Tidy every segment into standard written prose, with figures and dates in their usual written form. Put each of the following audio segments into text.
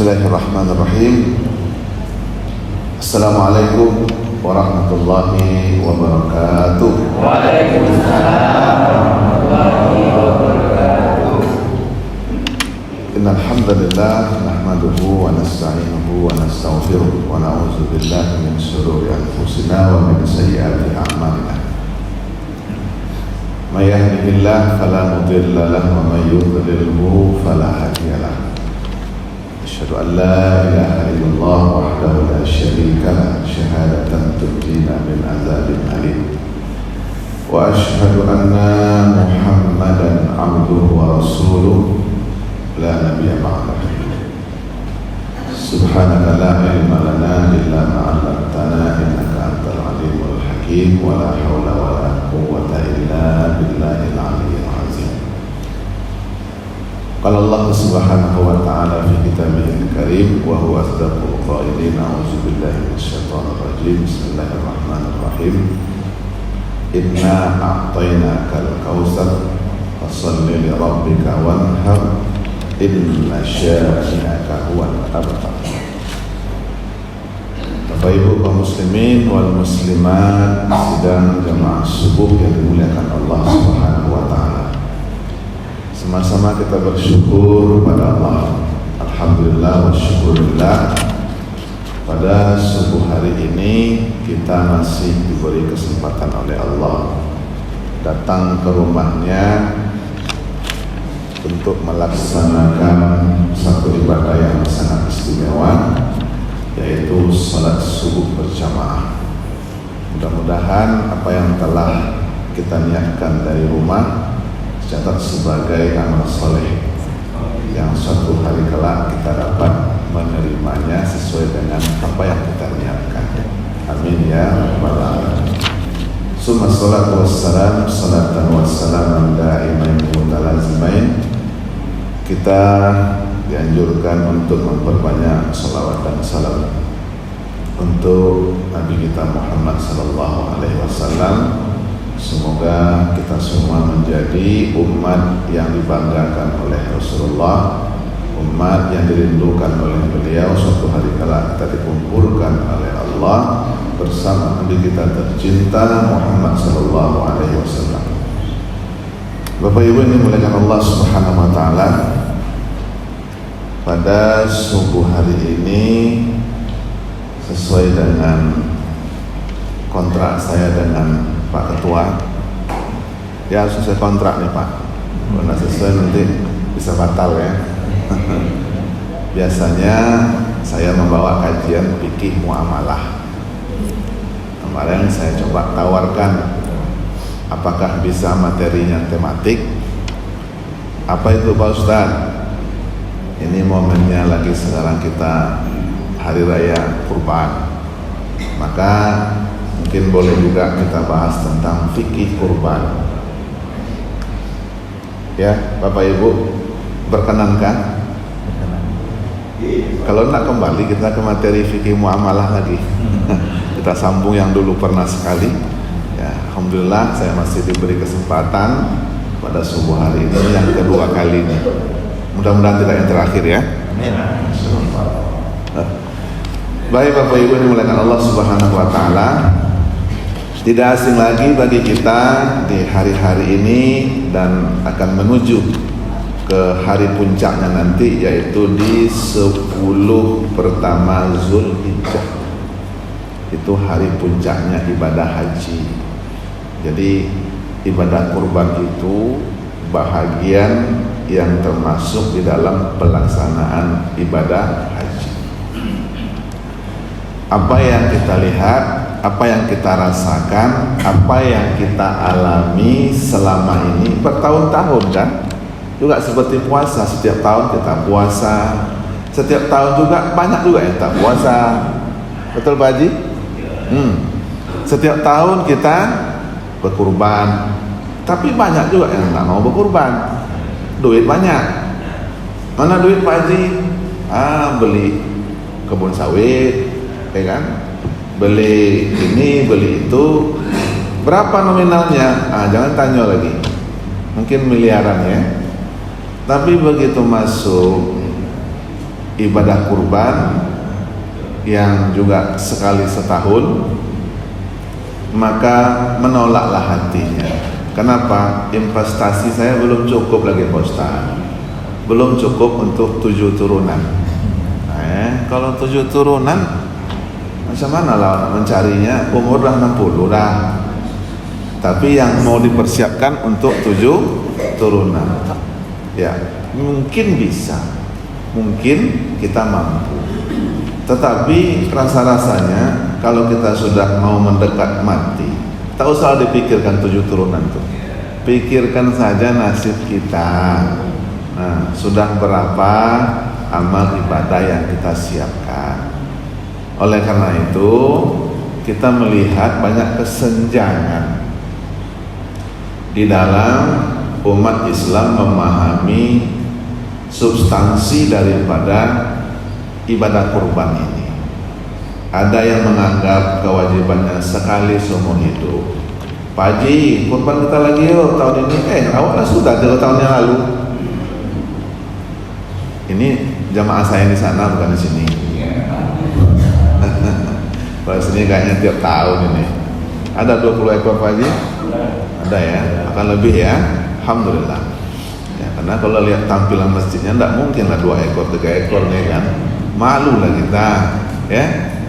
Bismillahirrahmanirrahim. Assalamualaikum warahmatullahi wabarakatuh. Waalaikumsalam warahmatullahi wabarakatuh. Innal hamdalillah nahmaduhu wa nasta'inuhu wa nastaghfiruh wa na'udzu billahi min shururi anfusina wa min sayyiati a'malina. May yahdihillahu fala mudilla lahu wa may yudlilhu fala hadiya lahu. Asyhadu an la ilaha illallah wahdahu la syarika lah syahadatan tunjina min azabin alim. Wa asyhadu anna Muhammadan abduhu wa rasuluh la nabiyya ba'dahu. Subhanaka la ilma lana illa ma 'allamtana innaka antal alimul hakim wa la haula wa la quwwata illa billahil aliyyil azim. Qala Allah subhanahu wa ta'ala fi kitabihil karim wa huwa asdaqul qailin a'udzu billahi minasyaitonir rajim. Bismillahirrahmanirrahim. Inna a'tainakal kautsar fasholli li rabbika wanhar inna syani'aka huwal abtar. Bapak Ibu kaum muslimin wal muslimat sidang jamaah subuh yang dimuliakan Allah Subhanahu wa taala. Sama-sama kita bersyukur pada Allah. Alhamdulillah wa syukurillah. Pada subuh hari ini kita masih diberi kesempatan oleh Allah datang ke rumahnya untuk melaksanakan satu ibadah yang sangat istimewa, yaitu salat subuh berjamaah. Mudah-mudahan apa yang telah kita niatkan dari rumah catat sebagai amal soleh yang suatu hari kelak kita dapat menerimanya sesuai dengan apa yang kita niatkan. Amin ya rabbal alamin. Summa salatu wassalam salatan wassalaman da'imain mutalazimain. Kita dianjurkan untuk memperbanyak salawat dan salam untuk Nabi kita Muhammad sallallahu alaihi wasallam. Semoga kita semua menjadi umat yang dibanggakan oleh Rasulullah, umat yang dirindukan oleh beliau. Suatu hari kala kita dikumpulkan oleh Allah bersama Nabi kita tercinta Muhammad sallallahu alaihi wasallam. Bapak Ibu ini dimuliakan Allah Subhanahu wa taala. Pada subuh hari ini sesuai dengan kontrak saya dengan Pak Ketua, ya harus sesuai kontrak nih Pak. Kalau sesuai nanti bisa batal ya. Biasanya saya membawa kajian fikih muamalah. Kemarin saya coba tawarkan apakah bisa materinya tematik. Apa itu Pak Ustaz? Ini momennya lagi sekarang kita hari raya Kurban, maka mungkin boleh juga kita bahas tentang fikih kurban. Ya, Bapak Ibu berkenankah? Kalau nak kembali kita ke materi fikih muamalah lagi. Kita sambung yang dulu pernah sekali. Ya, alhamdulillah saya masih diberi kesempatan pada subuh hari ini yang kedua kalinya. Mudah-mudahan tidak yang terakhir ya. Amin. Baik Bapak Ibu yang dimuliakan Allah Subhanahu wa taala. Tidak asing lagi bagi kita di hari-hari ini dan akan menuju ke hari puncaknya nanti, yaitu di 10 pertama Zulhijjah. Itu hari puncaknya ibadah haji. Jadi ibadah kurban itu bahagian yang termasuk di dalam pelaksanaan ibadah haji. Apa yang kita lihat, apa yang kita rasakan, apa yang kita alami selama ini bertahun-tahun kan, juga seperti puasa. Setiap tahun kita puasa, setiap tahun juga banyak juga yang tak puasa. Betul Pak Haji? Setiap tahun kita berkurban, tapi banyak juga yang nggak mau berkurban. Duit banyak. Mana duit Pak Haji? Beli kebun sawit, ya kan? Beli ini, beli itu. Berapa nominalnya? Jangan tanya lagi. Mungkin miliaran ya. Tapi begitu masuk ibadah kurban yang juga sekali setahun, maka menolaklah hatinya. Kenapa? Investasi saya belum cukup lagi Pak Ustaz, belum cukup untuk 7 turunan. Kalau 7 turunan macam mana lah mencarinya? Umur dah 60 dah, tapi yang mau dipersiapkan untuk 7 turunan, ya mungkin bisa, mungkin kita mampu. Tetapi rasa-rasanya kalau kita sudah mau mendekat mati, tak usah dipikirkan 7 turunan tuh. Pikirkan saja nasib kita. Nah, sudah berapa amal ibadah yang kita siapkan. Oleh karena itu, kita melihat banyak kesenjangan di dalam umat Islam memahami substansi daripada ibadah kurban ini. Ada yang menganggap kewajibannya sekali seumur hidup. Pak Haji, kurban kita lagi yuk tahun ini. Awalnya sudah 3 tahun yang lalu. Ini jamaah saya di sana, bukan di sini. Kalau sini kayaknya tiap tahun ini. Ada 20 ekor Pak Haji? Ada ya, akan lebih ya. Alhamdulillah. Ya, karena kalau lihat tampilan masjidnya tidak mungkin lah 2 ekor, 3 ekor nih kan. Malu lah kita, ya.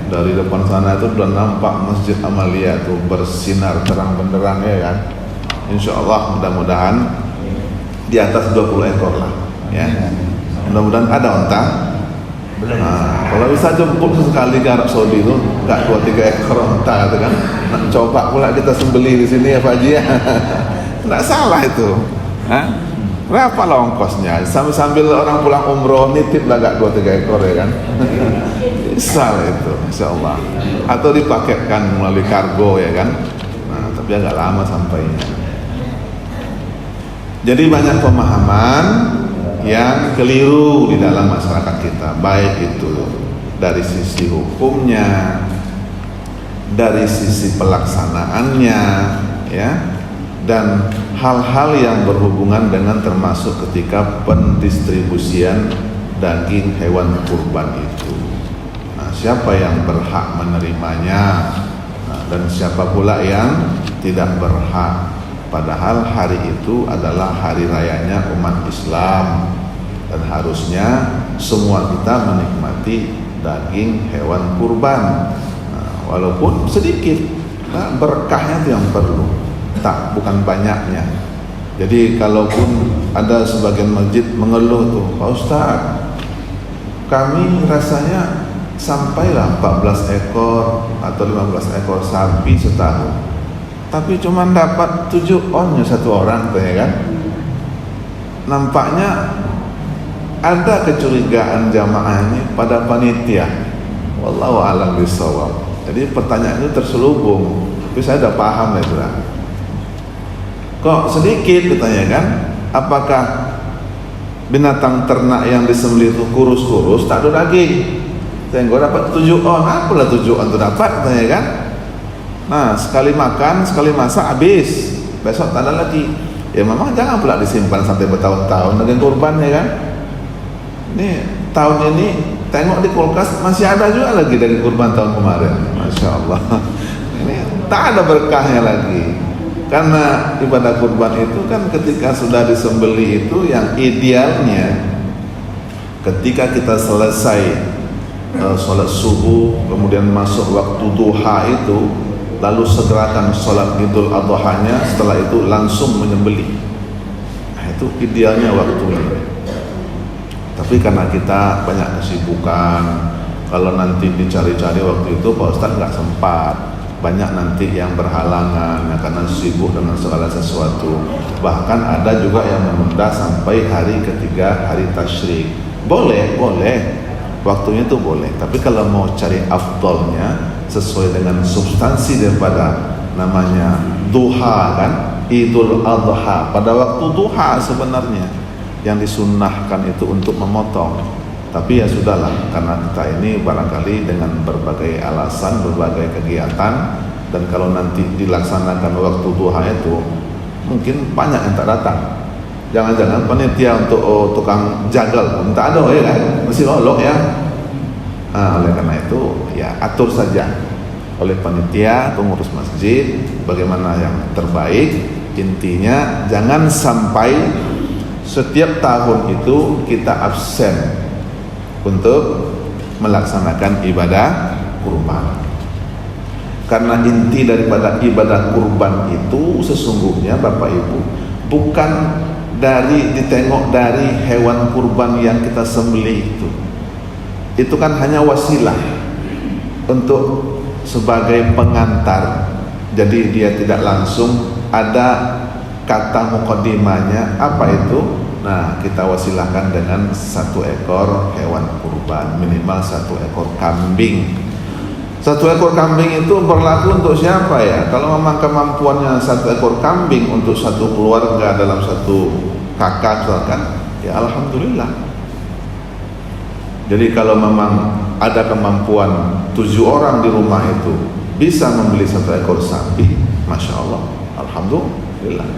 Dari depan sana itu sudah nampak Masjid Amalia tuh bersinar terang benderang ya kan. Insya Allah mudah-mudahan di atas 20 ekor lah, ya. Mudah-mudahan ada onta. Nah, kalau bisa jemput sekali ke Arab Saudi itu enggak 2-3 ekor onta gitu kan. Nah, coba pula kita sembelih di sini ya Pak Haji ya. Enggak salah itu. Berapa lah ongkosnya? Sambil orang pulang umroh nitip lah gak 2-3 ekor ya kan. Bisa lah itu, insya Allah. Atau dipaketkan melalui kargo ya kan. Nah, tapi agak lama sampainya. Jadi banyak pemahaman yang keliru di dalam masyarakat kita, baik itu dari sisi hukumnya, dari sisi pelaksanaannya, ya, dan hal-hal yang berhubungan dengan termasuk ketika pendistribusian daging hewan kurban itu. Nah, siapa yang berhak menerimanya, dan siapa pula yang tidak berhak. Padahal hari itu adalah hari rayanya umat Islam, dan harusnya semua kita menikmati daging hewan kurban. Nah, walaupun sedikit, nah, berkahnya itu yang perlu. Tak, bukan banyaknya. Jadi kalaupun ada sebagian masjid mengeluh tuh, Pak Ustaz, kami rasanya sampailah 14 ekor atau 15 ekor sapi setahun, tapi cuma dapat 7 onnya satu orang tuh ya kan. Nampaknya ada kecurigaan jamaah ini pada panitia. Wallahu a'lam bishawab. Jadi pertanyaan itu terselubung, tapi saya udah paham ya sudah. Kok sedikit katanya kan? Apakah binatang ternak yang disembelih itu kurus-kurus tak ada daging? Saya dapat 7 on, apalah 7 on itu dapat katanya kan? Nah, sekali makan, sekali masak habis. Besok tak ada lagi. Ya memang jangan pula disimpan sampai bertahun-tahun daging kurban ya kan? Ini tahun ini tengok di kulkas masih ada juga lagi daging kurban tahun kemarin. Masya Allah. Ini tak ada berkahnya lagi. Karena ibadah kurban itu kan ketika sudah disembelih itu yang idealnya ketika kita selesai sholat subuh, kemudian masuk waktu duha itu, lalu segerakan sholat Idul Adhanya, setelah itu langsung menyembelih. Nah, itu idealnya waktunya. Tapi karena kita banyak kesibukan, kalau nanti dicari-cari waktu itu Pak Ustadz nggak sempat. Banyak nanti yang berhalangan ya, karena sibuk dengan segala sesuatu. Bahkan ada juga yang menunda sampai hari ketiga, hari tasyrik. Boleh, waktunya itu boleh. Tapi kalau mau cari afdolnya sesuai dengan substansi daripada namanya duha kan, Idul Adha, pada waktu duha sebenarnya yang disunnahkan itu untuk memotong. Tapi ya sudahlah, karena kita ini barangkali dengan berbagai alasan, berbagai kegiatan, dan kalau nanti dilaksanakan waktu duha itu mungkin banyak yang tak datang. Jangan-jangan panitia untuk tukang jagal pun tak ada ya kan, mesti olok ya. Oleh karena itu ya atur saja oleh panitia pengurus masjid bagaimana yang terbaik. Intinya jangan sampai setiap tahun itu kita absen untuk melaksanakan ibadah kurban. Karena inti daripada ibadah kurban itu sesungguhnya Bapak Ibu bukan ditengok dari hewan kurban yang kita sembelih itu kan hanya wasilah untuk sebagai pengantar. Jadi dia tidak langsung ada kata muqaddimahnya apa itu. Nah, kita wasilahkan dengan 1 ekor hewan kurban, minimal 1 ekor kambing. 1 ekor kambing itu berlaku untuk siapa ya? Kalau memang kemampuannya 1 ekor kambing untuk 1 keluarga dalam 1 kakak misalkan, ya alhamdulillah. Jadi kalau memang ada kemampuan 7 orang di rumah itu bisa membeli 1 ekor sapi, masya Allah, alhamdulillah.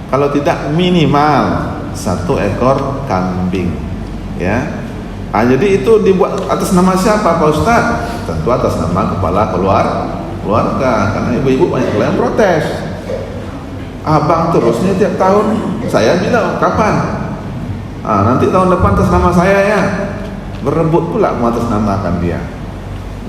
Kalau tidak minimal 1 ekor kambing, ya. Jadi itu dibuat atas nama siapa Pak Ustaz? Tentu atas nama kepala keluarga, karena ibu-ibu banyak yang protes. Abang terusnya tiap tahun, saya bilang kapan? Nanti tahun depan atas nama saya ya. Berebut pula mengatasnamakan dia.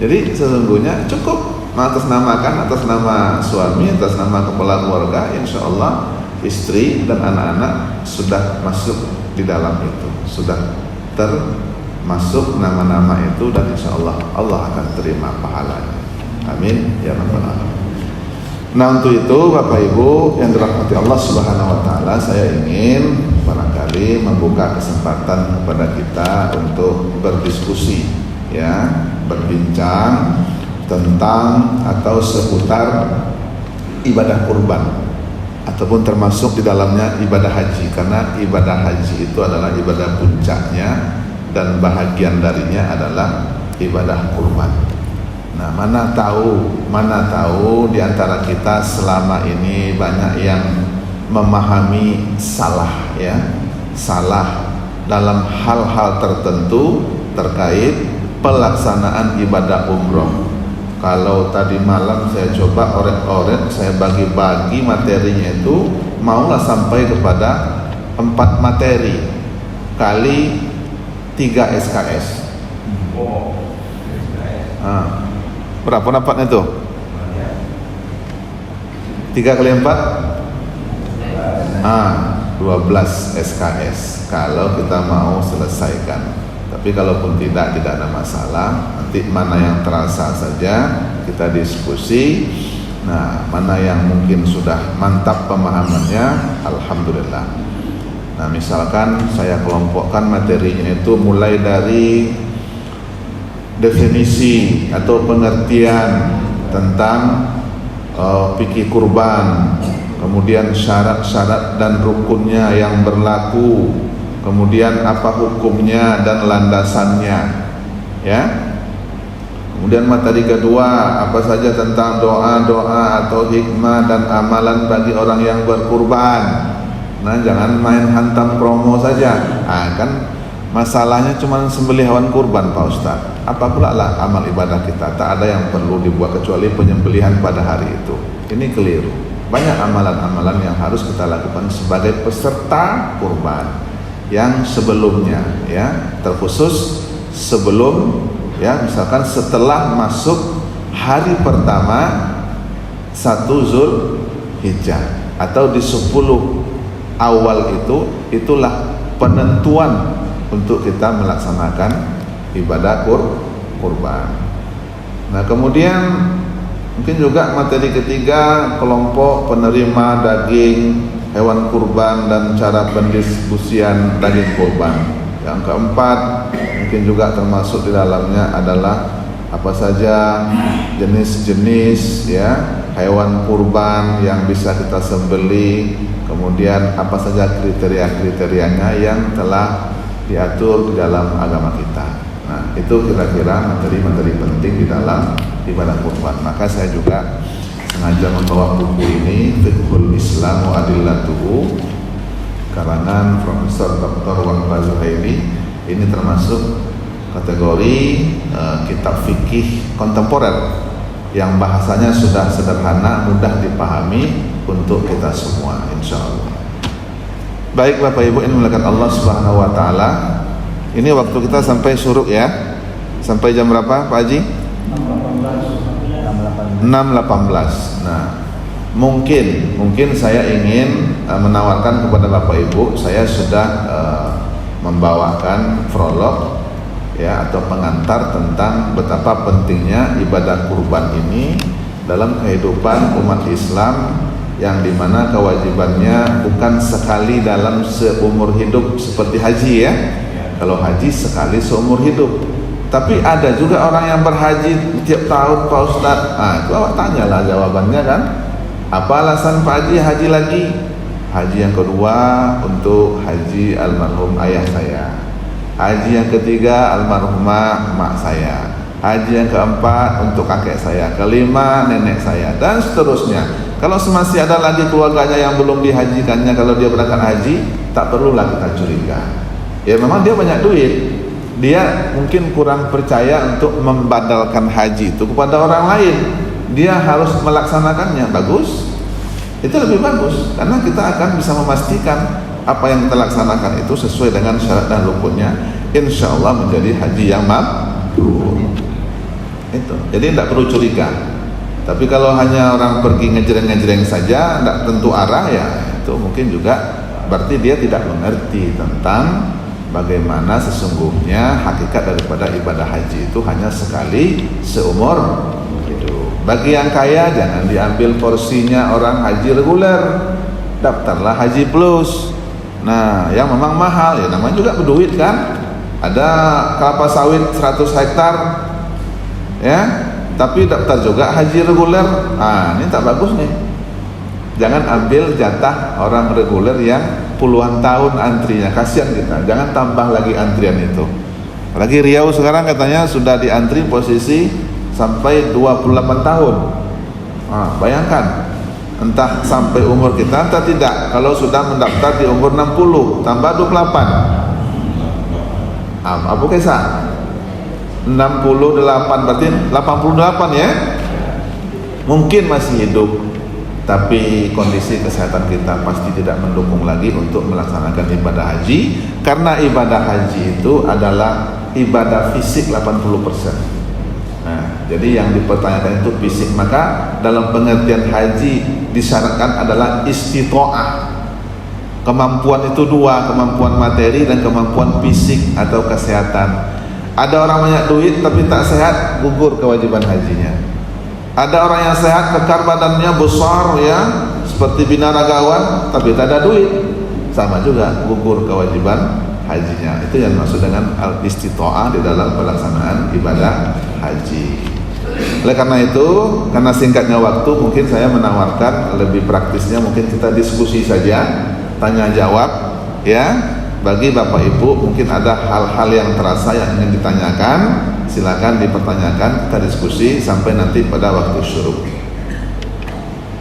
Jadi sesungguhnya cukup mengatasnamakan atas nama suami, atas nama kepala keluarga, insya Allah istri dan anak-anak sudah masuk di dalam itu, sudah termasuk nama-nama itu, dan insya Allah Allah akan terima pahalanya. Amin ya rabbal alamin. Nah, untuk itu Bapak Ibu yang dirahmati Allah Subhanahu wa taala, saya ingin barangkali membuka kesempatan kepada kita untuk berdiskusi, ya, berbincang tentang atau seputar ibadah kurban, ataupun termasuk di dalamnya ibadah haji, karena ibadah haji itu adalah ibadah puncaknya dan bahagian darinya adalah ibadah kurban. Nah, mana tahu di antara kita selama ini banyak yang memahami salah, ya, salah dalam hal-hal tertentu terkait pelaksanaan ibadah umroh. Kalau tadi malam saya coba oret-oret, saya bagi-bagi materinya itu, maulah sampai kepada 4 materi kali 3 SKS. Berapa dapatnya tuh? 3 kali 4? 12 SKS kalau kita mau selesaikan. Tapi kalaupun tidak ada masalah. Nanti mana yang terasa saja kita diskusi. Nah, mana yang mungkin sudah mantap pemahamannya, alhamdulillah. Nah, misalkan saya kelompokkan materinya itu mulai dari definisi atau pengertian tentang fikih kurban, kemudian syarat-syarat dan rukunnya yang berlaku, kemudian apa hukumnya dan landasannya, ya. Kemudian materi kedua, apa saja tentang doa-doa atau hikmah dan amalan bagi orang yang berkurban. Nah, jangan main hantam promo saja. Kan masalahnya cuma sembelih hewan kurban Pak Ustaz. Apa pula lah amal ibadah kita? Tak ada yang perlu dibuat kecuali penyembelihan pada hari itu. Ini keliru. Banyak amalan-amalan yang harus kita lakukan sebagai peserta kurban yang sebelumnya, ya, terkhusus sebelum, ya, misalkan setelah masuk hari pertama 1 Zulhijjah atau di 10 awal itu, itulah penentuan untuk kita melaksanakan ibadah kurban. Nah, kemudian mungkin juga materi ketiga, kelompok penerima daging hewan kurban dan cara pendistribusian daging kurban. Yang keempat, mungkin juga termasuk di dalamnya adalah apa saja jenis-jenis, ya, hewan kurban yang bisa kita sembelih, kemudian apa saja kriteria-kriterianya yang telah diatur di dalam agama kita. Nah, itu kira-kira materi-materi penting di dalam ibadah kurban. Maka saya juga sengaja membawa buku ini, Fiqhul Islam wa Adillatuhu, karangan Profesor Dr. Wahbah Zuhaili. Ini termasuk kategori kitab fikih kontemporer yang bahasanya sudah sederhana, mudah dipahami untuk kita semua, insya Allah. Baik Bapak Ibu yang dimuliakan Allah Subhanahu Wa Taala, ini waktu kita sampai syuruk ya. Sampai jam berapa Pak Haji? 6.18. Nah, mungkin saya ingin menawarkan kepada Bapak Ibu, saya sudah membawakan prolog ya, atau pengantar tentang betapa pentingnya ibadah kurban ini dalam kehidupan umat Islam, yang dimana kewajibannya bukan sekali dalam seumur hidup seperti haji ya. Kalau haji sekali seumur hidup, tapi ada juga orang yang berhaji tiap tahun Pak Ustadz. Itu awak tanyalah jawabannya kan. Apa alasan Pak Haji haji lagi? Haji yang kedua untuk haji almarhum ayah saya, haji yang ketiga almarhumah mak saya, haji yang keempat untuk kakek saya, kelima nenek saya, dan seterusnya. Kalau masih ada lagi keluarganya yang belum dihajikannya, kalau dia berangkat haji, tak perlulah kita curiga. Ya memang dia banyak duit, dia mungkin kurang percaya untuk membadalkan haji itu kepada orang lain. Dia harus melaksanakannya, bagus. Itu lebih bagus, karena kita akan bisa memastikan apa yang kita laksanakan itu sesuai dengan syarat dan rukunnya, insya Allah menjadi haji yang mabrur. Itu, jadi tidak perlu curiga. Tapi kalau hanya orang pergi ngejreng-ngejreng saja, tidak tentu arah, ya itu mungkin juga berarti dia tidak mengerti tentang bagaimana sesungguhnya hakikat daripada ibadah haji itu hanya sekali seumur hidup. Bagi yang kaya jangan diambil porsinya orang haji reguler, daftarlah haji plus. Nah, yang memang mahal ya namanya juga berduit kan. Ada kelapa sawit 100 hektar ya, tapi daftar juga haji reguler. Ini tak bagus nih. Jangan ambil jatah orang reguler yang puluhan tahun antrinya, kasihan kita. Jangan tambah lagi antrian itu. Apalagi Riau sekarang katanya sudah diantri posisi sampai 28 tahun. Bayangkan, entah sampai umur kita entah tidak. Kalau sudah mendaftar di umur 60 tambah 28, apa kisah? 68 berarti 88 ya. Mungkin masih hidup, tapi kondisi kesehatan kita pasti tidak mendukung lagi untuk melaksanakan ibadah haji, karena ibadah haji itu adalah ibadah fisik 80%. Nah, jadi yang dipertanyakan itu fisik, maka dalam pengertian haji disyaratkan adalah istitoah. Kemampuan itu dua, kemampuan materi dan kemampuan fisik atau kesehatan. Ada orang banyak duit tapi tak sehat, gugur kewajiban hajinya. Ada orang yang sehat, kekar badannya besar ya, seperti binaragawan, tapi tak ada duit, sama juga gugur kewajiban hajinya. Itu yang maksud dengan al-istitoah di dalam pelaksanaan ibadah haji. Oleh karena itu, karena singkatnya waktu, mungkin saya menawarkan lebih praktisnya, mungkin kita diskusi saja, tanya jawab ya. Bagi Bapak Ibu mungkin ada hal-hal yang terasa yang ingin ditanyakan, silakan dipertanyakan, kita diskusi sampai nanti pada waktu syuruk.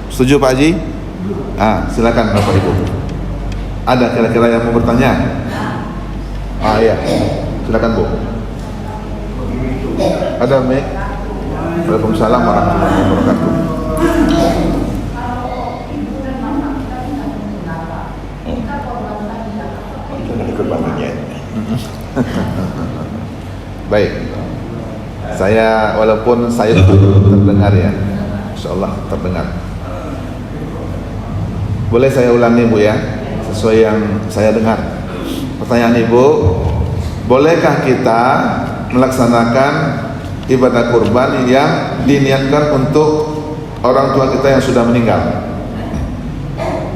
Setuju Pak Haji? Silakan Bapak Ibu. Ada kira-kira yang mau bertanya? Iya, silakan Bu. Ada mic? Waalaikumsalam warahmatullahi wabarakatuh. Baik, saya walaupun saya terdengar ya, insyaallah terdengar. Boleh saya ulangi Bu ya, sesuai yang saya dengar. Pertanyaan Ibu, bolehkah kita melaksanakan ibadah kurban yang diniatkan untuk orang tua kita yang sudah meninggal?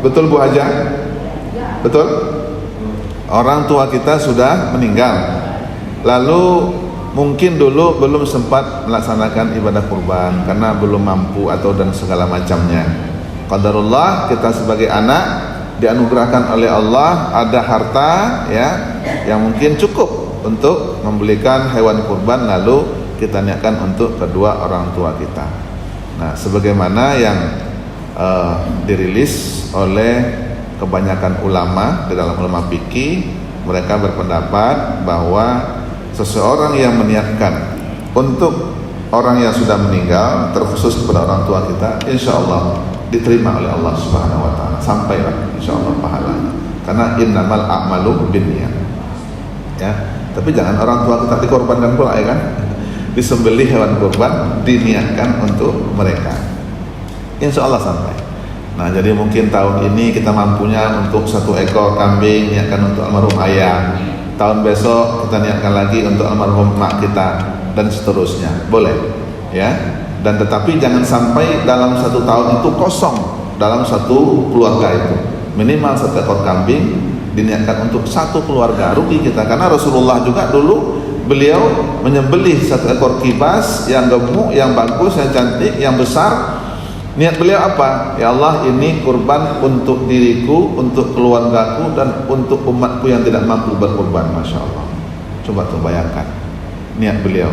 Betul Bu Haja? Betul? Orang tua kita sudah meninggal, lalu mungkin dulu belum sempat melaksanakan ibadah kurban karena belum mampu atau dan segala macamnya. Qadarullah, kita sebagai anak dianugerahkan oleh Allah ada harta ya yang mungkin cukup untuk membelikan hewan kurban, lalu kita niatkan untuk kedua orang tua kita. Nah, sebagaimana yang dirilis oleh kebanyakan ulama di dalam ulama fikih mereka berpendapat bahwa seseorang yang meniatkan untuk orang yang sudah meninggal, terkhusus kepada orang tua kita, insya Allah diterima oleh Allah Subhanahu Wa Taala, sampailah insya Allah pahalanya. Karena innamal a'malu binniyat. Ya, tapi jangan orang tua kita dikorbankan pula, ya kan? Disembelih hewan kurban diniatkan untuk mereka. Insya Allah sampai. Nah, jadi mungkin tahun ini kita mampunya untuk 1 ekor kambing, niatkan untuk almarhum ayah. Tahun besok kita niatkan lagi untuk almarhum mak kita, dan seterusnya. Boleh, ya. Dan tetapi jangan sampai dalam 1 tahun itu kosong, dalam 1 keluarga itu minimal 1 ekor kambing diniatkan untuk 1 keluarga. Rugi kita, karena Rasulullah juga dulu beliau menyembelih 1 ekor kibas yang gemuk, yang bagus, yang cantik, yang besar. Niat beliau apa? Ya Allah, ini kurban untuk diriku, untuk keluargaku, dan untuk umatku yang tidak mampu berkurban. Masya Allah. Coba tuh bayangkan niat beliau,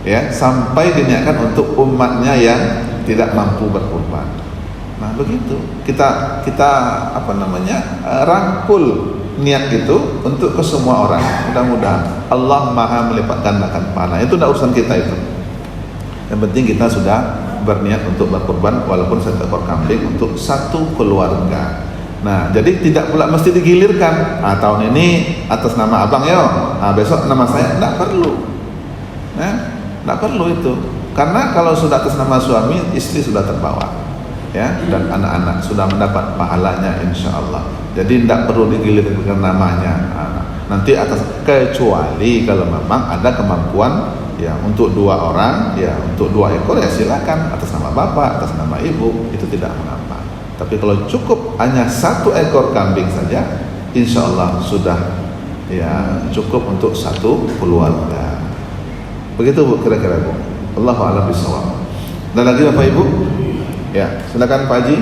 ya, sampai diniatkan untuk umatnya yang tidak mampu berkurban. Nah begitu kita rangkul niat itu untuk ke semua orang. Mudah-mudahan Allah Maha melipat gandakan pahala. Itu tidak urusan kita itu. Yang penting kita sudah berniat untuk berkurban walaupun 1 ekor kambing untuk 1 keluarga. Nah, jadi tidak pula mesti digilirkan. Tahun ini atas nama abang ya, besok nama saya. Tidak perlu. Tidak perlu itu. Karena kalau sudah atas nama suami, istri sudah terbawa, ya, dan anak-anak sudah mendapat pahalanya insya Allah. Jadi tidak perlu digilirkan namanya. Nanti atas, kecuali kalau memang ada kemampuan, ya, untuk 2 orang, ya, untuk 2 ekor, ya silakan atas nama bapak, atas nama ibu, itu tidak mengapa. Tapi kalau cukup hanya 1 ekor kambing saja, insya Allah sudah, ya, cukup untuk 1 keluarga. Begitu Bu, kira-kira Bu. Allahu a'lam bishawab. Dan lagi Bapak Ibu, ya, silakan Pak Haji.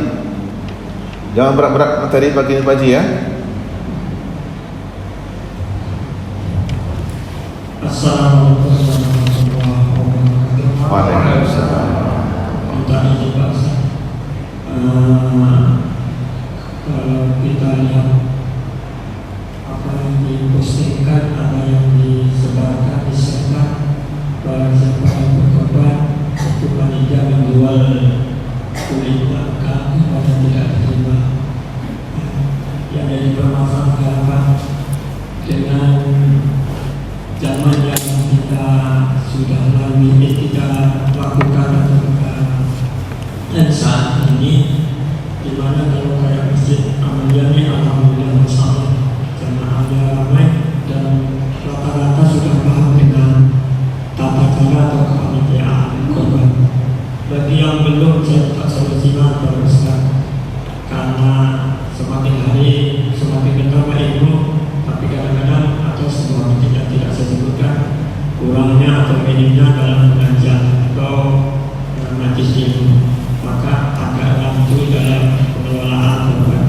Jangan berat-berat materi pagi ini Pak Haji, ya. Assalamualaikum warahmatullahi wabarakatuh. Waalaikumsalam. Kalau kita lihat apa yang dipostingkan, ada yang disebarkan, disebarkan, barang siapa yang berkorban itu panitia menjual kulit kambing pada tidak diterima. Yang jadi permasalahan dengan zaman yang kita sudah lalui, kita lakukan dan saat ini, dimana kalau kayak masjid Ahmadiyah ini alhamdulillah masalah jamaahnya ramai dan rata-rata sudah paham dengan tata cara atau kepanitiaan korban. Bagi yang belum, saya tak solusikan teruskan, karena semakin hari semakin bertambah ilmu, tapi kadang-kadang atau semua tidak saya sebutkan kurangnya atau minimnya dalam mengajar atau majlis ilmu, maka agak lampu dalam pengelolaan korban.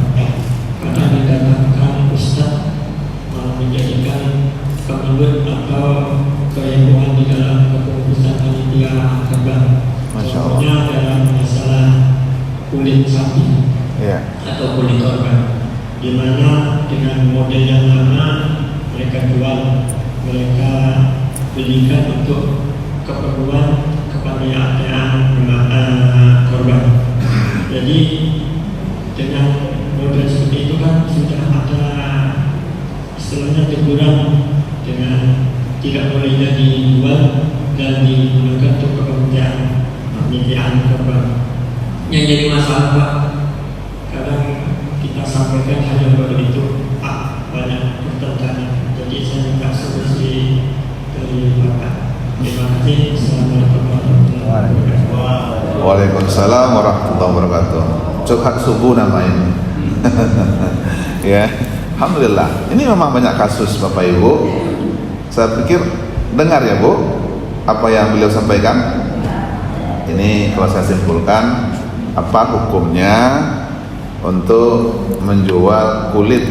Kadang dikatakan ustaz malah menjadikan kemelut atau kehebohan di dalam kepengurusan panitia korban. Contohnya dalam masalah kulit sapi, ya, atau kulit korban, di mana dengan model yang lama mereka jual, mereka belikan untuk keperluan kepanitiaan korban. Jadi dengan model seperti itu kan sudah ada istilahnya teguran dengan tidak bolehnya dijual dan digunakan untuk kepanitiaan korban. Yang jadi masalah Pak, kadang kita sampaikan hanya baru itu banyak pertentangan. Jadi saya minta solusi dari Bapak. Terima kasih. Assalamualaikum warahmatullahi wabarakatuh. Waalaikumsalam warahmatullahi wabarakatuh. Curhat subuh nama ini. Ya, alhamdulillah. Ini memang banyak kasus Bapak Ibu. Saya pikir dengar ya Bu, apa yang beliau sampaikan. Ini kalau saya simpulkan, apa hukumnya untuk menjual kulit,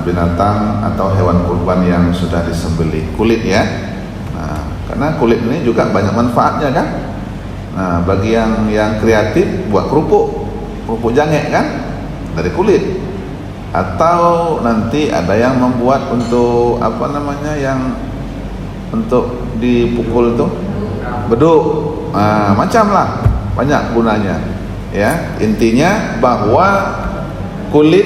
binatang atau hewan kurban yang sudah disembelih, kulit ya. Karena kulit ini juga banyak manfaatnya kan. Bagi yang kreatif buat kerupuk jange kan dari kulit. Atau nanti ada yang membuat untuk apa namanya, yang untuk dipukul tuh beduk, macam lah, banyak gunanya ya. Intinya bahwa kulit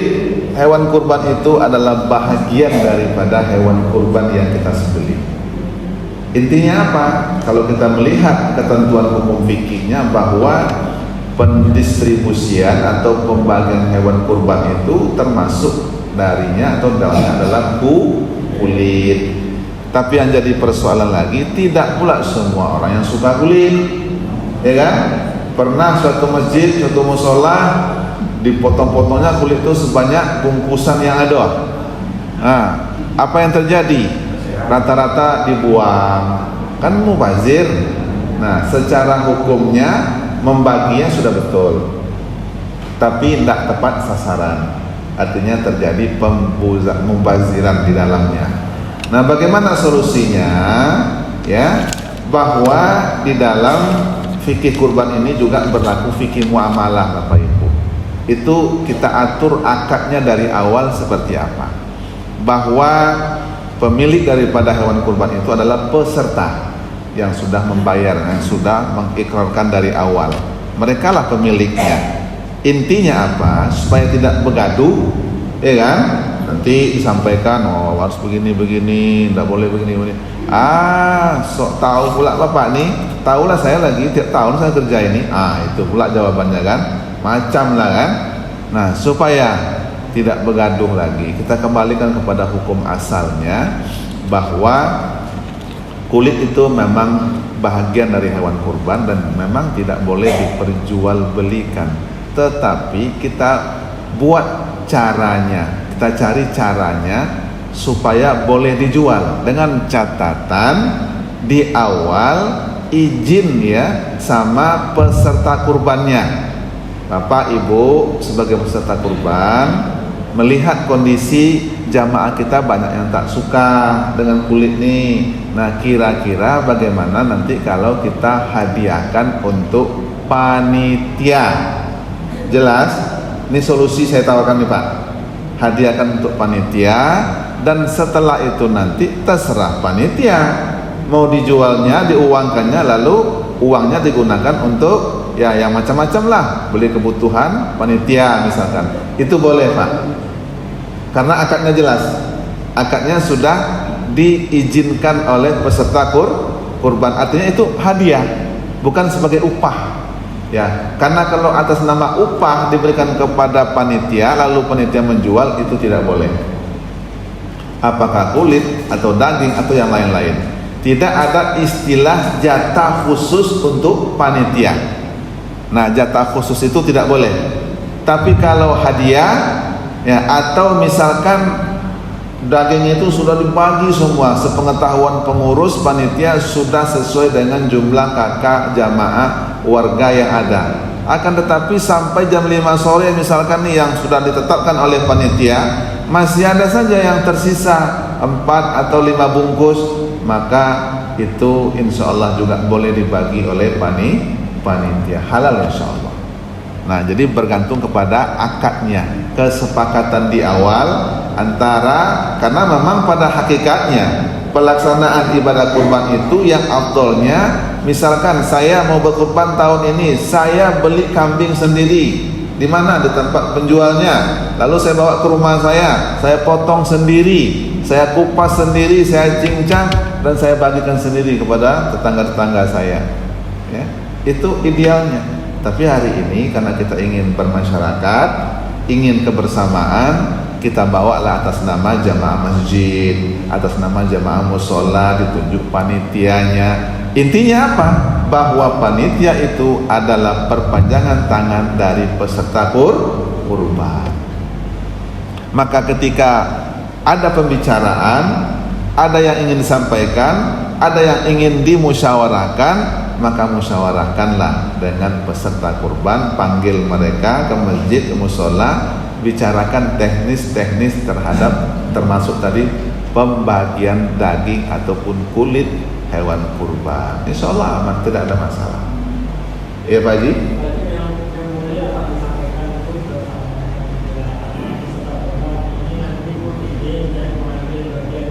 hewan kurban itu adalah bahagian daripada hewan kurban yang kita sembelih. Intinya apa? Kalau kita melihat ketentuan hukum fikihnya bahwa pendistribusian atau pembagian hewan kurban itu termasuk darinya atau dalamnya adalah kulit. Tapi yang jadi persoalan lagi, tidak pula semua orang yang suka kulit, ya kan? Pernah suatu masjid, suatu musola dipotong-potongnya kulit itu sebanyak bungkusan yang ada. Apa yang terjadi? Rata-rata dibuang, kan mubazir. Nah, secara hukumnya membaginya sudah betul, tapi tidak tepat sasaran, artinya terjadi pembaziran di dalamnya. Nah, bagaimana solusinya? Ya, bahwa di dalam fikih kurban ini juga berlaku fikih muamalah, Bapak Ibu. Itu kita atur akadnya dari awal seperti apa? Bahwa pemilik daripada hewan kurban itu adalah peserta yang sudah membayar, yang sudah mengikrarkan dari awal. Mereka lah pemiliknya. Intinya apa? Supaya tidak begaduh, ya kan? Nanti disampaikan, oh harus begini-begini, tidak boleh begini-begini. Sok tahu pula Bapak nih, tahulah saya lagi tiap tahun saya kerja ini. Itu pula jawabannya kan, macam lah kan. Nah, supaya tidak begaduh lagi, kita kembalikan kepada hukum asalnya bahwa kulit itu memang bahagian dari hewan kurban dan memang tidak boleh diperjualbelikan. Tetapi kita buat caranya, kita cari caranya supaya boleh dijual dengan catatan di awal izin ya sama peserta kurbannya. Bapak Ibu sebagai peserta kurban melihat kondisi jamaah kita banyak yang tak suka dengan kulit nih. Nah, kira-kira bagaimana nanti kalau kita hadiahkan untuk panitia? Jelas? Ini solusi saya tawarkan nih Pak. Hadiahkan untuk panitia, dan setelah itu nanti terserah panitia mau dijualnya, diuangkannya, lalu uangnya digunakan untuk ya yang macam-macam lah, beli kebutuhan panitia misalkan. Itu boleh Pak, karena akadnya jelas, akadnya sudah diizinkan oleh peserta kurban, artinya itu hadiah, bukan sebagai upah. Ya, karena kalau atas nama upah diberikan kepada panitia lalu panitia menjual, itu tidak boleh. Apakah kulit atau daging atau yang lain-lain, tidak ada istilah jatah khusus untuk panitia. Nah, jatah khusus itu tidak boleh. Tapi kalau hadiah ya, atau misalkan dagingnya itu sudah dibagi semua, sepengetahuan pengurus panitia sudah sesuai dengan jumlah kakak jamaah warga yang ada. Akan tetapi sampai jam 5 sore misalkan nih yang sudah ditetapkan oleh panitia, masih ada saja yang tersisa 4 atau 5 bungkus, maka itu insya Allah juga boleh dibagi oleh panitia, halal insya Allah. Nah, jadi bergantung kepada akadnya, kesepakatan di awal antara, karena memang pada hakikatnya pelaksanaan ibadah kurban itu yang afdolnya, misalkan saya mau berkurban tahun ini, saya beli kambing sendiri. Di mana? Di tempat penjualnya. Lalu saya bawa ke rumah saya potong sendiri, saya kupas sendiri, saya cincang, dan saya bagikan sendiri kepada tetangga-tetangga saya. Ya, itu idealnya. Tapi hari ini karena kita ingin bermasyarakat, ingin kebersamaan, kita bawalah atas nama jamaah masjid, atas nama jamaah musola, ditunjuk panitianya. Intinya apa? Bahwa panitia itu adalah perpanjangan tangan dari peserta kurban. Maka ketika ada pembicaraan, ada yang ingin disampaikan, ada yang ingin dimusyawarahkan, maka musyawarahkanlah dengan peserta kurban, panggil mereka ke masjid, ke musola, bicarakan teknis-teknis terhadap termasuk tadi pembagian daging ataupun kulit hewan kurban. Insya Allah aman, tidak ada masalah. Ya Pak Haji?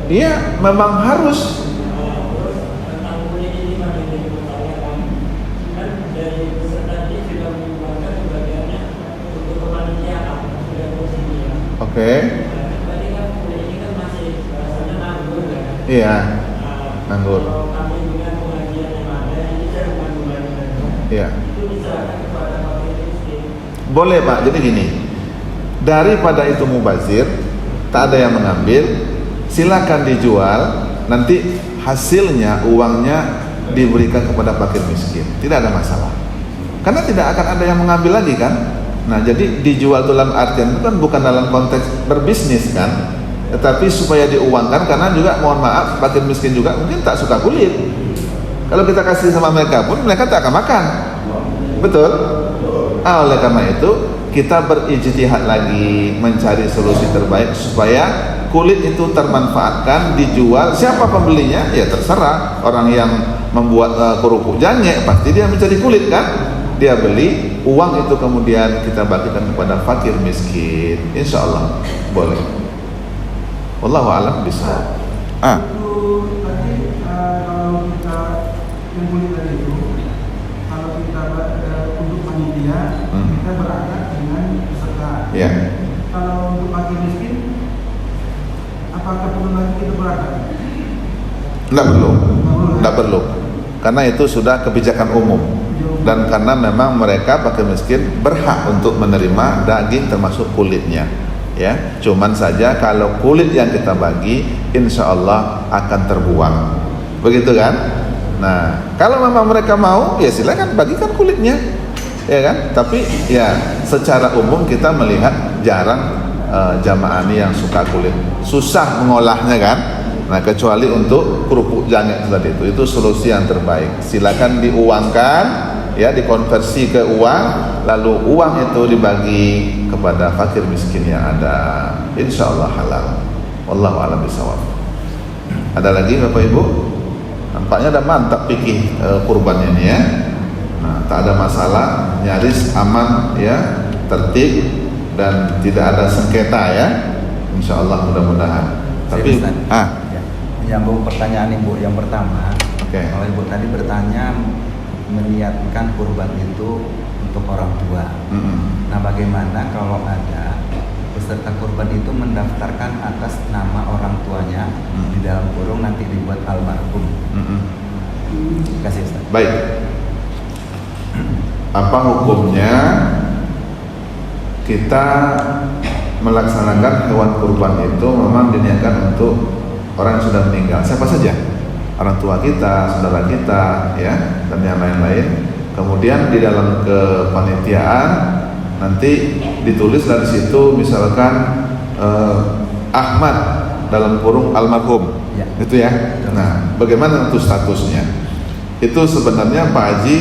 Iya, memang harus. Oke. Iya, nganggur. Iya. Boleh Pak, jadi gini, daripada itu mubazir, tak ada yang mengambil, silakan dijual, nanti hasilnya, uangnya diberikan kepada fakir miskin, tidak ada masalah. Karena tidak akan ada yang mengambil lagi kan. Nah, jadi dijual dalam artian itu kan bukan dalam konteks berbisnis kan, tetapi supaya diuangkan, karena juga mohon maaf, fakir miskin juga mungkin tak suka kulit. Kalau kita kasih sama mereka pun mereka tak akan makan. Betul? Oleh karena itu kita berijtihad lagi mencari solusi terbaik supaya kulit itu termanfaatkan, dijual. Siapa pembelinya? Ya terserah. Orang yang membuat kerupuk jangek pasti dia mencari kulit kan? Dia beli, uang itu kemudian kita bagikan kepada fakir miskin. Insya Allah boleh. Wallahu a'lam bishawab. Itu tadi kalau kita yang kulit tadi itu, kalau kita untuk panitia, kita berangkat dengan peserta. Ya. Kalau untuk fakir miskin, apakah perlu lagi kita berangkat? Tidak perlu. Karena itu sudah kebijakan umum. Dan karena memang mereka fakir miskin berhak untuk menerima daging termasuk kulitnya. Ya, cuman saja kalau kulit yang kita bagi, insya Allah akan terbuang. Begitu kan? Nah, kalau memang mereka mau, ya silakan bagikan kulitnya, ya kan? Tapi ya secara umum kita melihat jarang jamaah ini yang suka kulit, susah mengolahnya kan? Nah, kecuali untuk kerupuk jangek tadi itu solusi yang terbaik. Silakan diuangkan, ya dikonversi ke uang, lalu uang itu dibagi kepada fakir miskin yang ada. Insya Allah halal. Wallahu a'lam bishawab. Ada lagi Bapak Ibu? Nampaknya ada mantap pikir kurbannya ini ya. Nah, tak ada masalah, nyaris aman ya, tertib dan tidak ada sengketa ya. Insya Allah mudah-mudahan. Tapi menyambung pertanyaan Ibu yang pertama. Okay. Kalau Ibu tadi bertanya meniatkan kurban itu untuk orang tua. Nah, bagaimana kalau ada peserta kurban itu mendaftarkan atas nama orang tuanya, di dalam kurung nanti dibuat almarhum? Terima kasih Ustaz. Baik. Apa hukumnya kita melaksanakan hewan kurban itu memang diniatkan untuk orang yang sudah meninggal, siapa saja, orang tua kita, saudara kita, ya, dan yang lain-lain. Kemudian di dalam kepanitiaan nanti ditulis dari situ, misalkan Ahmad dalam kurung almarhum, ya. Itu ya. Nah, bagaimana untuk statusnya? Itu sebenarnya Pak Haji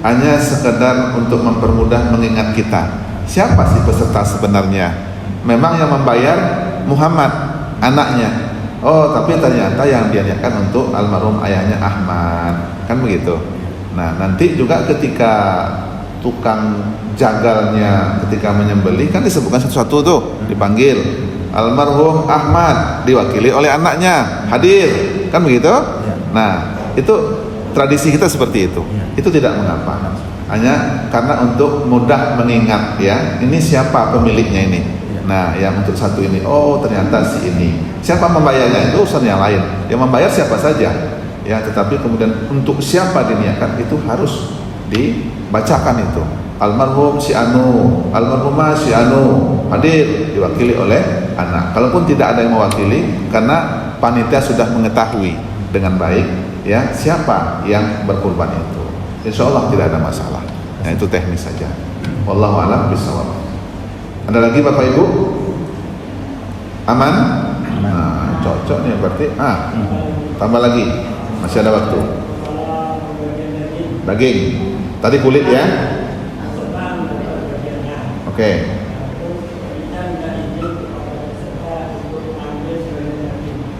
hanya sekedar untuk mempermudah mengingat kita. Siapa sih peserta sebenarnya? Memang yang membayar Muhammad, anaknya. Oh, tapi ternyata yang diniatkan untuk almarhum ayahnya Ahmad, kan begitu. Nah, nanti juga ketika tukang jagalnya ketika menyembelih kan disebutkan satu-satu tuh, dipanggil almarhum Ahmad diwakili oleh anaknya hadir, kan begitu. Nah, itu tradisi kita seperti itu. Itu tidak mengapa, hanya karena untuk mudah mengingat ya, ini siapa pemiliknya ini. Nah, yang untuk satu ini, oh ternyata si ini. Siapa membayarnya itu urusan yang lain. Yang membayar siapa saja, ya. Tetapi kemudian untuk siapa diniatkan itu harus dibacakan itu. Almarhum si Anu, almarhumah si Anu hadir diwakili oleh anak. Kalaupun tidak ada yang mewakili, karena panitia sudah mengetahui dengan baik, ya siapa yang berkurban itu. Insya Allah tidak ada masalah. Nah, itu teknis saja. Wallahu a'lam bishawab. Ada lagi Bapak Ibu? Aman? Nah, cocok nih berarti. Tambah lagi. Masih ada waktu. Daging. Tadi kulit ya? Oke.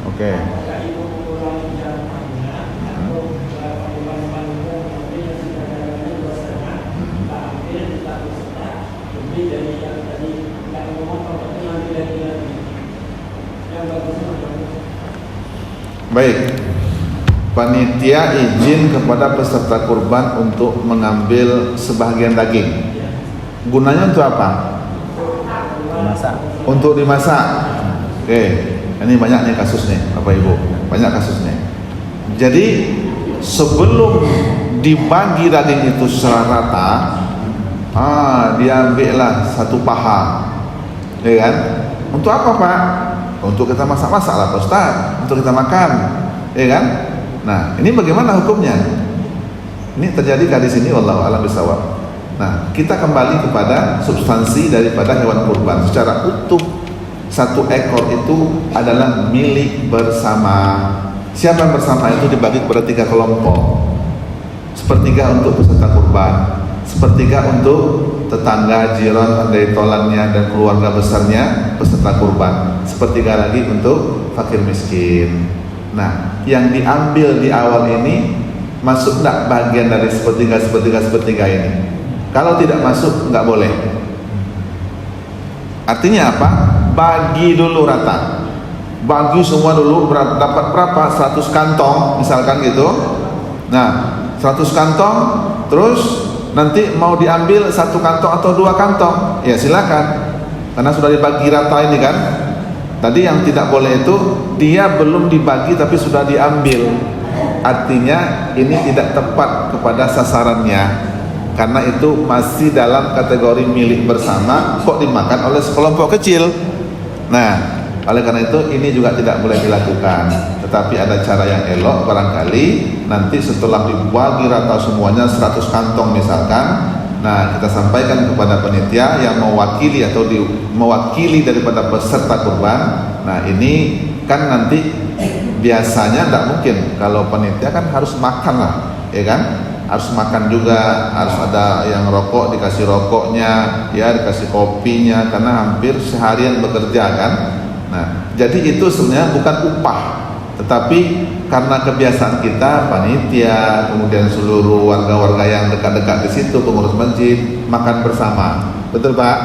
Oke. Baik. Panitia izin kepada peserta kurban untuk mengambil sebahagian daging. Gunanya untuk apa? Masak. Untuk dimasak. Oke, ini banyak nih kasusnya, Bapak Ibu. Banyak kasusnya. Jadi sebelum dibagi daging itu secara rata, diambillah satu paha, ya kan? Untuk apa, Pak? Untuk kita masak-masak lah, Pak Ustaz. Untuk kita makan, ya kan? Nah, ini bagaimana hukumnya? Ini terjadi di sini, wallahu a'lam bishawab. Nah, kita kembali kepada substansi daripada hewan kurban. Secara utuh, satu ekor itu adalah milik bersama. Siapa yang bersama itu dibagi kepada 3 kelompok. Sepertiga untuk peserta kurban, sepertiga untuk tetangga, jiran, andai tolannya dan keluarga besarnya peserta kurban, sepertiga lagi untuk fakir miskin. Nah, yang diambil di awal ini masuk enggak bagian dari sepertiga ini? Kalau tidak masuk, enggak boleh. Artinya apa? Bagi dulu rata. Bagi semua dulu, dapat berapa? 100 kantong misalkan gitu. Nah, 100 kantong, terus nanti mau diambil 1 kantong atau 2 kantong, ya silakan. Karena sudah dibagi rata ini kan. Tadi yang tidak boleh itu dia belum dibagi tapi sudah diambil. Artinya ini tidak tepat kepada sasarannya. Karena itu masih dalam kategori milik bersama, kok dimakan oleh sekelompok kecil. Nah, oleh karena itu ini juga tidak boleh dilakukan. Tetapi ada cara yang elok, barangkali nanti setelah dibagi rata semuanya 100 kantong misalkan, nah kita sampaikan kepada panitia yang mewakili atau mewakili daripada peserta kurban. Nah ini kan nanti biasanya tidak mungkin, kalau panitia kan harus makan lah, ya kan? Harus makan juga, harus ada yang rokok, dikasih rokoknya, ya dikasih kopinya, karena hampir seharian bekerja kan. Nah, jadi itu sebenarnya bukan upah, tetapi karena kebiasaan kita, panitia, kemudian seluruh warga-warga yang dekat-dekat di situ, pengurus masjid, makan bersama, betul Pak?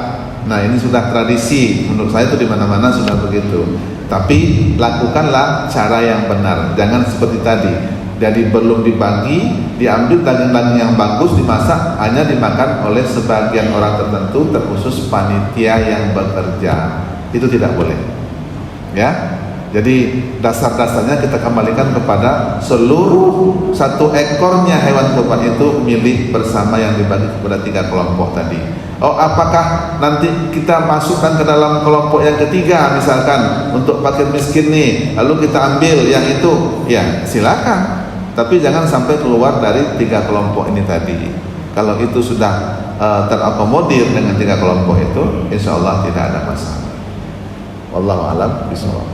Nah, ini sudah tradisi, menurut saya itu di mana-mana sudah begitu. Tapi lakukanlah cara yang benar, jangan seperti tadi. Jadi belum dibagi, diambil daging-daging yang bagus, dimasak, hanya dimakan oleh sebagian orang tertentu, terkhusus panitia yang bekerja. Itu tidak boleh. Ya, jadi dasar-dasarnya kita kembalikan kepada seluruh 1 ekornya hewan kurban itu milik bersama yang dibagi kepada 3 kelompok tadi. Oh, apakah nanti kita masukkan ke dalam kelompok yang ketiga misalkan untuk fakir miskin nih, lalu kita ambil yang itu? Ya, silakan. Tapi jangan sampai keluar dari 3 kelompok ini tadi. Kalau itu sudah terakomodir dengan 3 kelompok itu, insya Allah tidak ada masalah. Wallahu a'lam bishawab.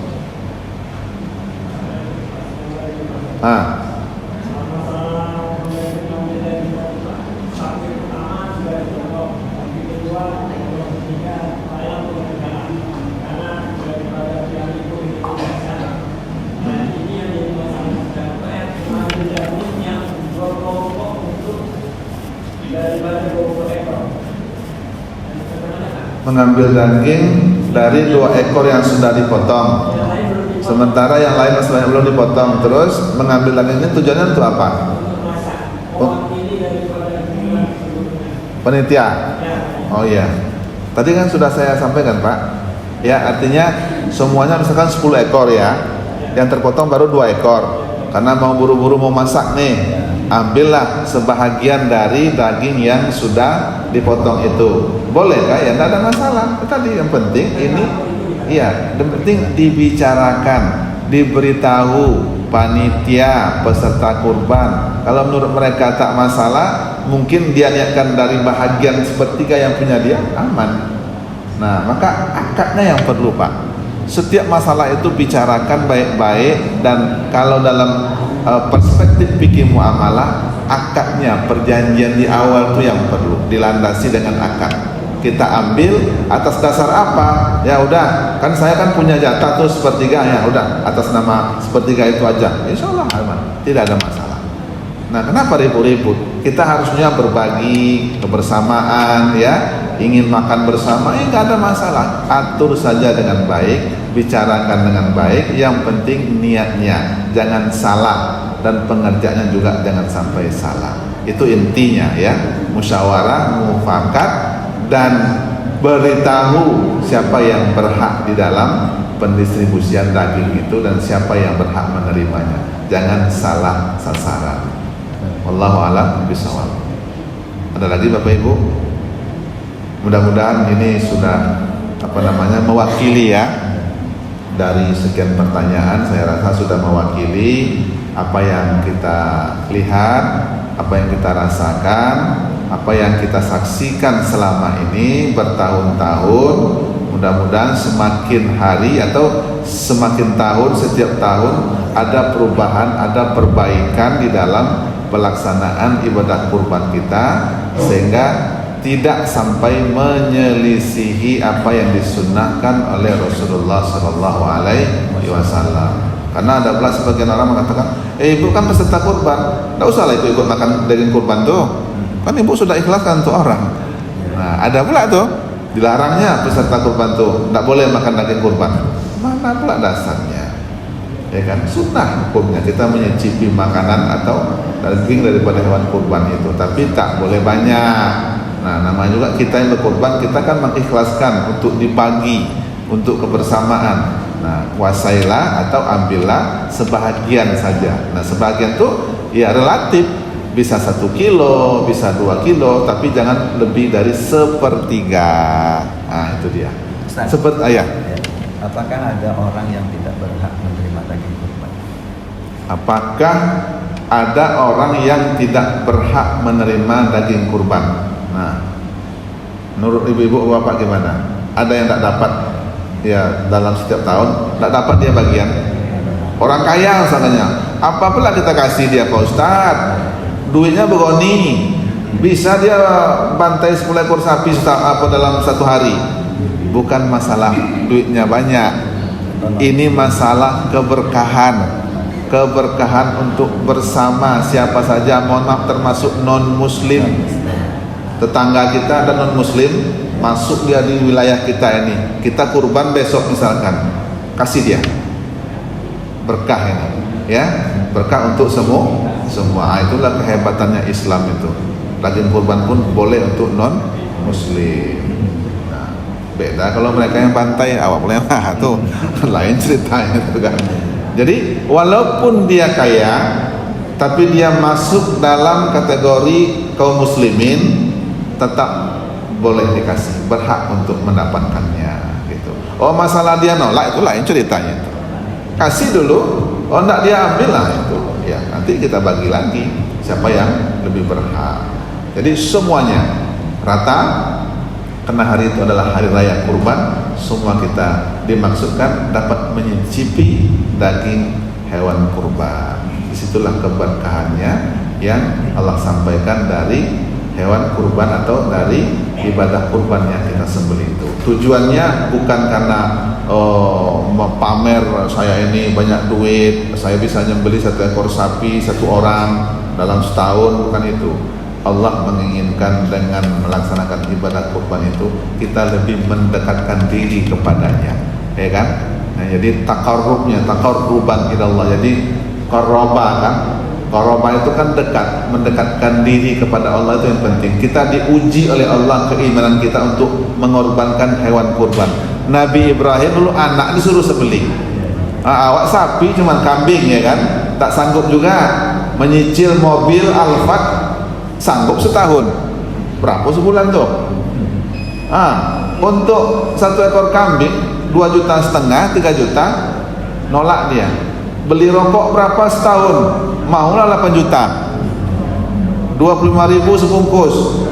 Mengambil daging dari 2 ekor yang sudah dipotong, sementara yang lain masih belum dipotong, terus mengambil daging ini tujuannya untuk apa? Panitia. Oh iya, tadi kan sudah saya sampaikan Pak. Ya, artinya semuanya misalkan 10 ekor ya, yang terpotong baru 2 ekor. Karena mau buru-buru mau masak nih, ambillah sebahagian dari daging yang sudah dipotong itu. Boleh kah? Ya tidak ada masalah. Tadi yang penting ini, iya, yang penting dibicarakan, diberitahu panitia peserta kurban. Kalau menurut mereka tak masalah, mungkin dia niatkan dari bahagian sepertiga yang punya dia, aman. Nah, maka akadnya yang perlu Pak. Setiap masalah itu bicarakan baik-baik, dan kalau dalam perspektif fikih muamalah, akadnya, perjanjian di awal itu yang perlu dilandasi dengan akad. Kita ambil atas dasar apa? Ya udah, kan saya kan punya jatah tuh sepertiga, ya udah atas nama sepertiga itu aja. Insya Allah aman, tidak ada masalah. Nah, kenapa ribut-ribut? Kita harusnya berbagi kebersamaan ya. ingin makan bersama, nggak ada masalah. Atur saja dengan baik, bicarakan dengan baik. Yang penting niatnya jangan salah dan pengerjaannya juga jangan sampai salah. Itu intinya ya, musyawarah, mufakat, dan beritahu siapa yang berhak di dalam pendistribusian daging itu dan siapa yang berhak menerimanya. Jangan salah sasaran. Wallahu a'lam bishawab. Ada lagi Bapak Ibu? Mudah-mudahan ini sudah mewakili ya. Dari sekian pertanyaan saya rasa sudah mewakili apa yang kita lihat, apa yang kita rasakan, apa yang kita saksikan selama ini bertahun-tahun. Mudah-mudahan semakin hari atau semakin tahun, setiap tahun ada perubahan, ada perbaikan di dalam pelaksanaan ibadah kurban kita, sehingga tidak sampai menyelisihi apa yang disunnahkan oleh Rasulullah Sallallahu Alaihi Wasallam. Karena ada pula sebagian orang mengatakan, ibu kan peserta kurban, tidak usahlah itu ikut makan daging kurban tuh, kan ibu sudah ikhlaskan untuk orang. Nah, ada pula tuh dilarangnya peserta kurban tuh tidak boleh makan daging kurban. Mana pula dasarnya? Ya kan, sunnah hukumnya kita menyicipi makanan atau daging daripada hewan kurban itu, tapi tak boleh banyak. Nah, namanya juga kita yang berkurban, kita kan mengikhlaskan untuk dibagi, untuk kebersamaan. Nah, kuasailah atau ambillah sebahagian saja. Nah, sebahagian tuh ya relatif, bisa 1 kilo, bisa 2 kilo, tapi jangan lebih dari 1/3. Nah, itu dia. Seperti ayah. Apakah ada orang yang tidak berhak menerima daging kurban? Apakah ada orang yang tidak berhak menerima daging kurban? Nah, menurut ibu-ibu bapak gimana? Ada yang tak dapat ya dalam setiap tahun, tak dapat dia bagian. Orang kaya misalnya, apa pula kita kasih dia Pak Ustaz? Duitnya begoni, bisa dia bantai 10 ekor sapi dalam 1 hari. Bukan masalah duitnya banyak, ini masalah keberkahan untuk bersama siapa saja. Mohon maaf, termasuk non muslim. Tetangga kita ada non muslim, masuk dia di wilayah kita ini, kita kurban besok misalkan, kasih dia berkah ini ya, berkah untuk semua. Itulah kehebatannya Islam itu. Daging kurban pun boleh untuk non muslim. Nah, beda kalau mereka yang bantai, awak boleh tuh lain ceritanya itu kan. Jadi walaupun dia kaya, tapi dia masuk dalam kategori kaum muslimin, tetap boleh dikasih, berhak untuk mendapatkannya gitu. Oh, masalah dia nolak itu lain ceritanya itu. Kasih dulu, oh enggak dia ambil lah itu. Ya, nanti kita bagi lagi siapa yang lebih berhak. Jadi semuanya rata, karena hari itu adalah hari raya kurban, semua kita dimaksudkan dapat menyicipi daging hewan kurban. Disitulah keberkahannya yang Allah sampaikan dari hewan kurban atau dari ibadah kurban yang kita sembelih itu. Tujuannya bukan karena pamer saya ini banyak duit, saya bisa nyembelih 1 ekor sapi 1 orang dalam setahun, bukan itu. Allah menginginkan dengan melaksanakan ibadah kurban itu kita lebih mendekatkan diri kepadanya, ya kan? Nah, jadi taqarruban ilallah. Jadi qarraba kan? Qarraba itu kan dekat, mendekatkan diri kepada Allah, itu yang penting. Kita diuji oleh Allah keimanan kita untuk mengorbankan hewan kurban. Nabi Ibrahim dulu anak disuruh sembelih. Awak sapi cuman kambing ya kan? Tak sanggup juga. Menyicil mobil Alphard sanggup setahun. Berapa sebulan tuh? Untuk 1 ekor kambing 2,5 juta, 3 juta, nolak dia. Beli rokok berapa setahun? Maulah 8 juta, 25.000 sebungkus.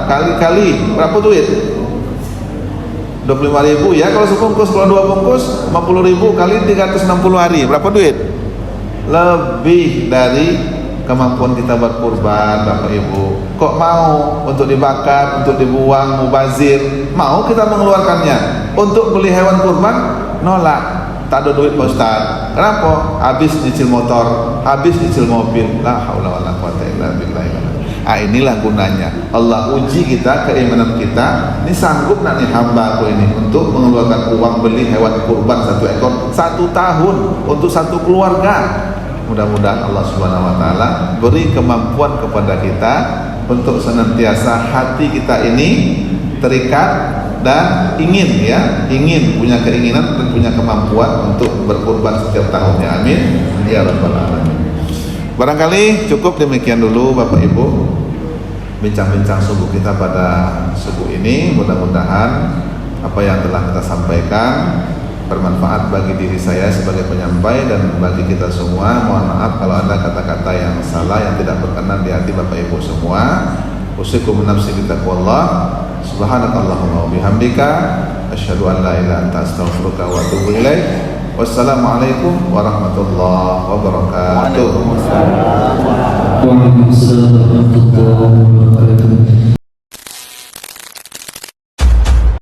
Kali-kali berapa duit? 25.000 ya kalau sebungkus. Kalau 2 bungkus 50.000 kali 360 hari, berapa duit? Lebih dari kemampuan kita berkurban, Bapak Ibu. Kok mau untuk dibakar, untuk dibuang, mubazir? Mau kita mengeluarkannya untuk beli hewan kurban? Nolak. Tak ada duit Pak Ustaz. Kenapa? Habis nyicil motor, habis nyicil mobil. La haula wala quwata illa billah. Inilah gunanya Allah uji kita, keimanan kita. Ini sanggup nak nih hamba aku ini untuk mengeluarkan uang beli hewan kurban 1 ekor 1 tahun untuk 1 keluarga. Mudah-mudahan Allah Subhanahu wa taala beri kemampuan kepada kita untuk senantiasa hati kita ini terikat dan ingin punya keinginan dan punya kemampuan untuk berkurban setiap tahunnya. Amin ya rabbal alamin. Barangkali cukup demikian dulu Bapak Ibu bincang-bincang subuh kita pada subuh ini. Mudah-mudahan apa yang telah kita sampaikan bermanfaat bagi diri saya sebagai penyampai dan bagi kita semua. Mohon maaf kalau ada kata-kata yang salah yang tidak berkenan di hati Bapak Ibu semua. Usikum nafsi bitaqwallah. Subhanakallahumma wa bihamdika asyhadu an la ilaha illa anta astaghfiruka wa atubu ilaik. Wassalamualaikum warahmatullahi wabarakatuh. Waalaikumsalam warahmatullahi wabarakatuh.